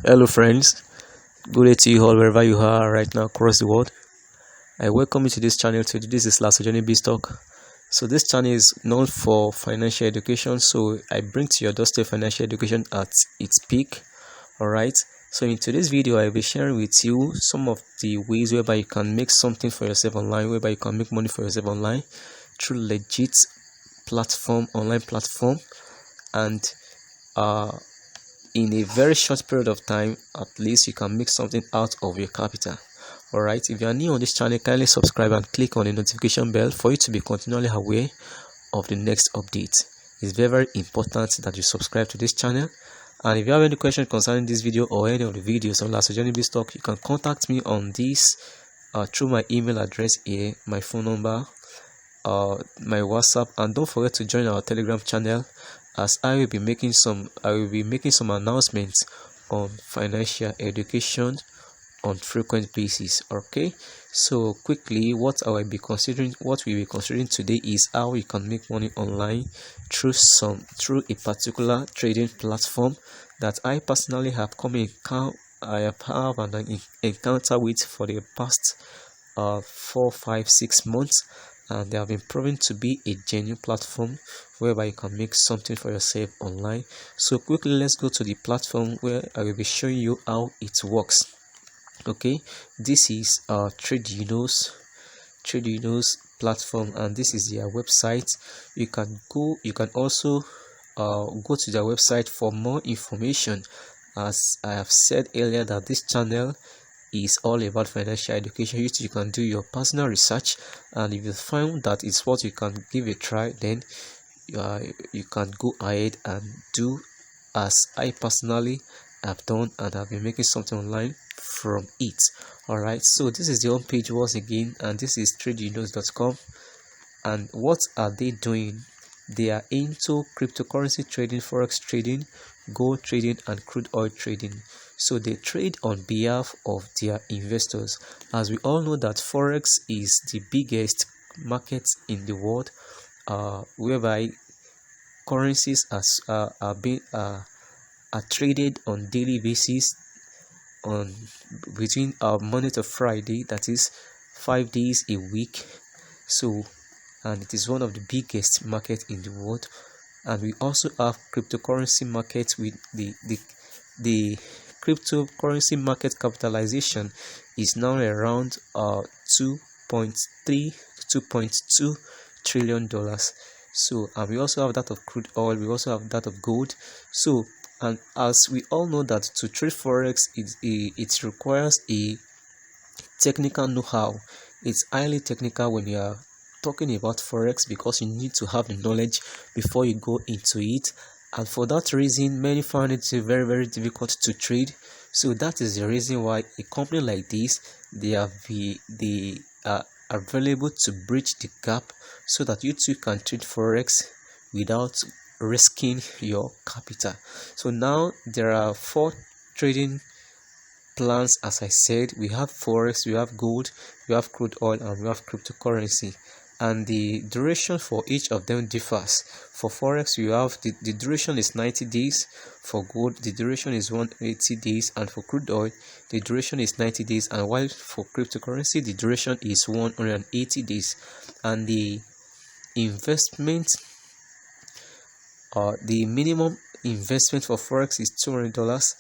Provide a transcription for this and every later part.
Hello friends, good day to you all wherever you are right now across the world. I welcome you to this channel today. This is LASOJENIC BIZZTALK. So this channel is known for financial education, so I bring to your doorstep financial education at its peak. Alright, so in today's video I'll be sharing with you some of the ways whereby you can make something for yourself online, whereby you can make money for yourself online through legit online platform, and in a very short period of time, at least you can make something out of your capital. Alright, if you are new on this channel, kindly subscribe and click on the notification bell for you to be continually aware of the next update. It's very, very important that you subscribe to this channel. And if you have any question concerning this video or any of the videos on LASOJENIC BIZZTALK, you can contact me on this through my email address here, my phone number, my WhatsApp, and don't forget to join our Telegram channel, as I will be making some announcements on financial education on frequent basis. Okay, so quickly, what we'll be considering today is how you can make money online through a particular trading platform that I personally have an encounter with for the past 4, 5, 6 months, and they have been proven to be a genuine platform whereby you can make something for yourself online. So quickly, let's go to the platform where I will be showing you how it works. Okay, this is Revealed.Tradeunos platform, and this is their website. You can also go to their website for more information. As I have said earlier, that this channel is all about financial education. You can do your personal research, and if you find that it's what you can give a try, then you can go ahead and do as I personally have done, and have been making something online from it. Alright, so this is the home page once again, and this is tradeunos.com. and what are they doing? They are into cryptocurrency trading, forex trading, gold trading, and crude oil trading. So they trade on behalf of their investors. As we all know that forex is the biggest market in the world, whereby currencies are traded on daily basis on between Monday to Friday, that is 5 days a week. So, and it is one of the biggest market in the world. And we also have cryptocurrency markets with the cryptocurrency market capitalization is now around 2.2 trillion dollars. So, and we also have that of crude oil, we also have that of gold. So, and as we all know that to trade forex, it requires a technical know-how. It's highly technical when you are talking about forex, because you need to have the knowledge before you go into it. And for that reason, many find it very, very difficult to trade. So that is the reason why a company like this, they are available to bridge the gap, so that you too can trade forex without risking your capital. So now there are 4 trading plans. As I said, we have forex, we have gold, we have crude oil, and we have cryptocurrency, and the duration for each of them differs. For forex, you have the duration is 90 days, for gold the duration is 180 days, and for crude oil the duration is 90 days, and while for cryptocurrency the duration is 180 days. And the investment, the minimum investment for forex is $200,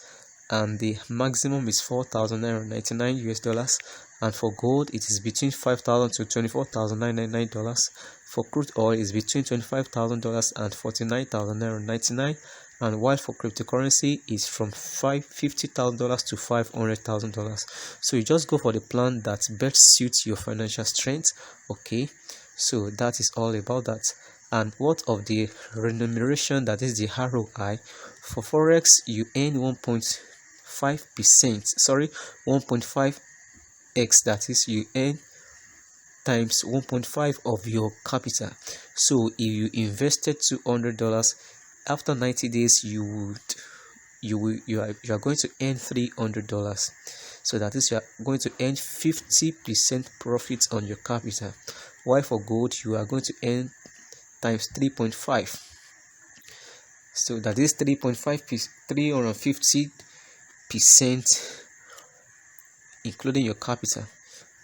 and the maximum is $4,999 and for gold it is between $5,000 to $24,999. For crude oil is between $25,000 and $49,999, and while for cryptocurrency is from $50,000 to $500,000. So you just go for the plan that best suits your financial strength. Okay, so that is all about that. And what of the remuneration, that is the ROI? For forex you earn 1.5x, that is you earn times 1.5 of your capital. So if you invested $200, after 90 days you are going to earn $300. So that is, you are going to earn 50% profit on your capital, while for gold you are going to earn times 3.5. So that is 350% including your capital.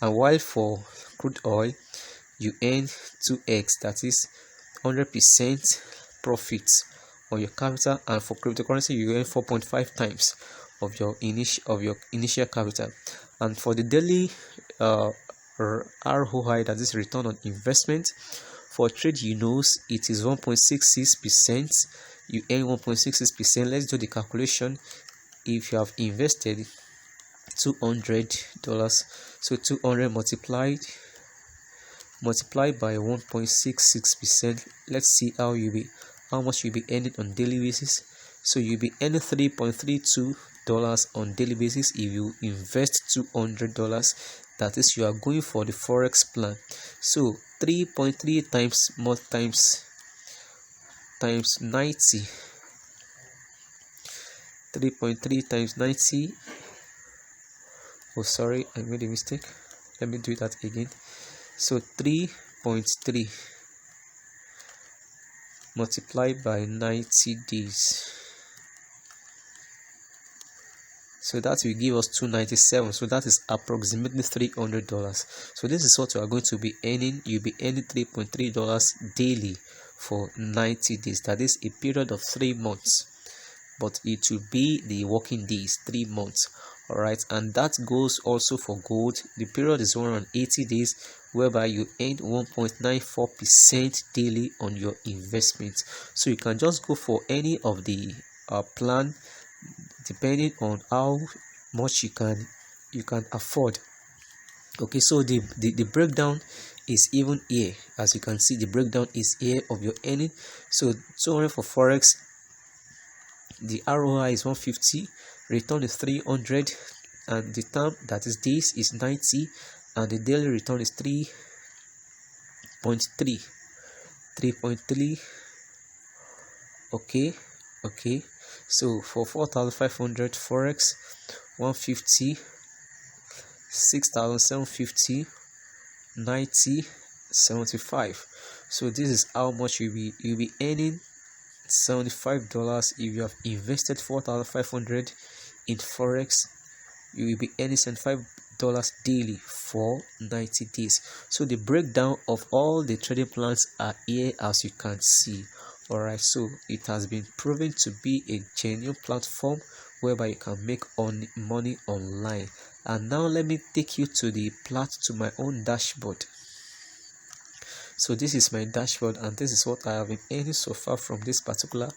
And while for crude oil you earn 2x, that is 100% profit on your capital, and for cryptocurrency you earn 4.5 times of your initial capital. And for the daily ROI, that is return on investment, for TradeUnos it is 1.66%. You earn 1.66%. Let's do the calculation. If you have invested $200, so 200 multiplied by 1.66%, let's see how much you'll be earning on daily basis. So you'll be earning $3.32 on daily basis if you invest $200. That is, you are going for the forex plan. So 3.3 times 90, 3.3 times 90. Oh, sorry, I made a mistake. Let me do that again. So 3.3 multiplied by 90 days, so that will give us 297. So that is approximately $300. So this is what you are going to be earning. You'll be earning $3.3 daily for 90 days. That is a period of 3 months, but it will be the working days, 3 months. All right, and that goes also for gold. The period is 180 days, whereby you earn 1.94% daily on your investment. So you can just go for any of the plan, depending on how much you can afford. Okay, so the breakdown is even here. As you can see, the breakdown is here of your earning. So 200 for forex, the ROI is 150, return is 300, and the term, that is days, is 90, and the daily return is 3.3. Okay, so for 4,500 forex, 150, 6,750, 90, 75. So this is how much you'll be earning. $75 if you have invested 4,500 in forex. You will be earning $75 daily for 90 days. So the breakdown of all the trading plans are here, as you can see. All right, so it has been proven to be a genuine platform whereby you can make money online. And now let me take you to my own dashboard. So this is my dashboard, and this is what I have been earning so far from this particular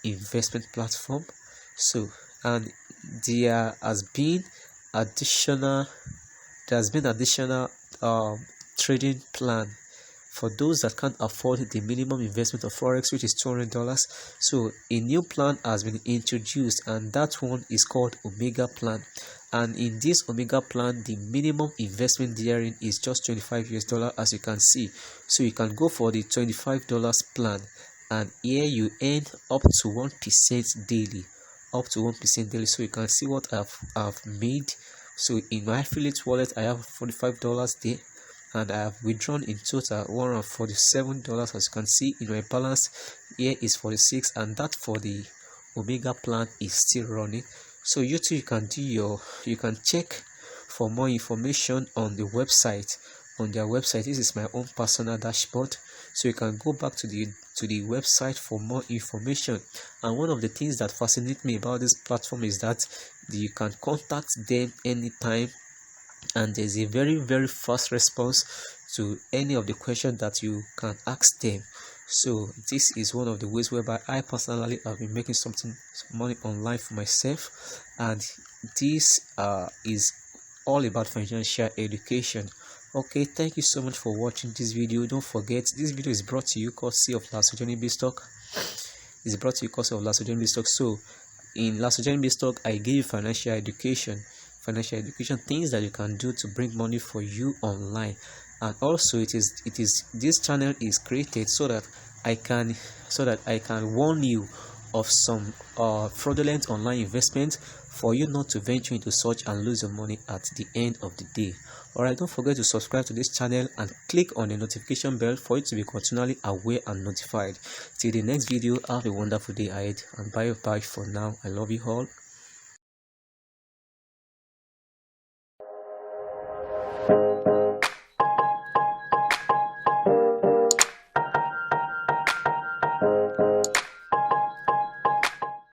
investment platform. So, and there has been additional trading plan for those that can't afford the minimum investment of forex, which is $200. So a new plan has been introduced, and that one is called Omega plan. And in this Omega plan, the minimum investment therein is just $25, as you can see. So you can go for the $25 plan, and here you earn up to 1% daily. So you can see what I've made. So in my affiliate wallet, I have $45 there, and I have withdrawn in total $147. As you can see in my balance, here is 46, and that for the Omega plan is still running. So you too, you can check for more information on the website. On their website, this is my own personal dashboard, so you can go back to the website for more information. And one of the things that fascinates me about this platform is that you can contact them anytime, and there's a very, very fast response to any of the questions that you can ask them. So this is one of the ways whereby I personally have been making some money online for myself, and this is all about financial education. Okay, thank you so much for watching this video. Don't forget, this video is brought to you courtesy of LASOJENIC BIZZTALK. It's brought to you courtesy of LASOJENIC BIZZTALK. So in LASOJENIC BIZZTALK, I give you financial education, things that you can do to bring money for you online. And also this channel is created so that I can warn you of some fraudulent online investment, for you not to venture into such and lose your money at the end of the day. Alright, don't forget to subscribe to this channel and click on the notification bell for you to be continually aware and notified. Till the next video, have a wonderful day ahead, and bye for now. I love you all.